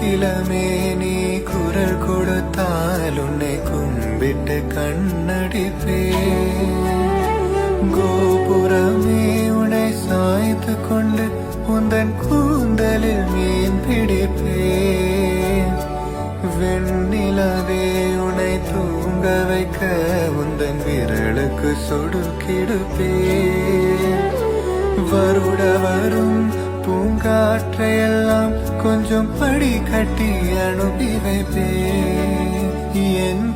கோகிலமே நீ குரல் கொடுத்தால் உன்னை கும்பிட்டு கண்ணடிப்பே. கோபுரமே உன்னை சாய்த்து கொண்டு உந்தன் கூந்தலில் மீன் பிடிப்பே. வெண்ணிலவே உன்னை தூங்க வைக்க உந்தன் விரலுக்கு சொடுக்கிடுப்பே. வருட வரும் பூங்காற்றையெல்லாம் கொஞ்சம் படி கட்டி அனுப்பி வைப்பே. என்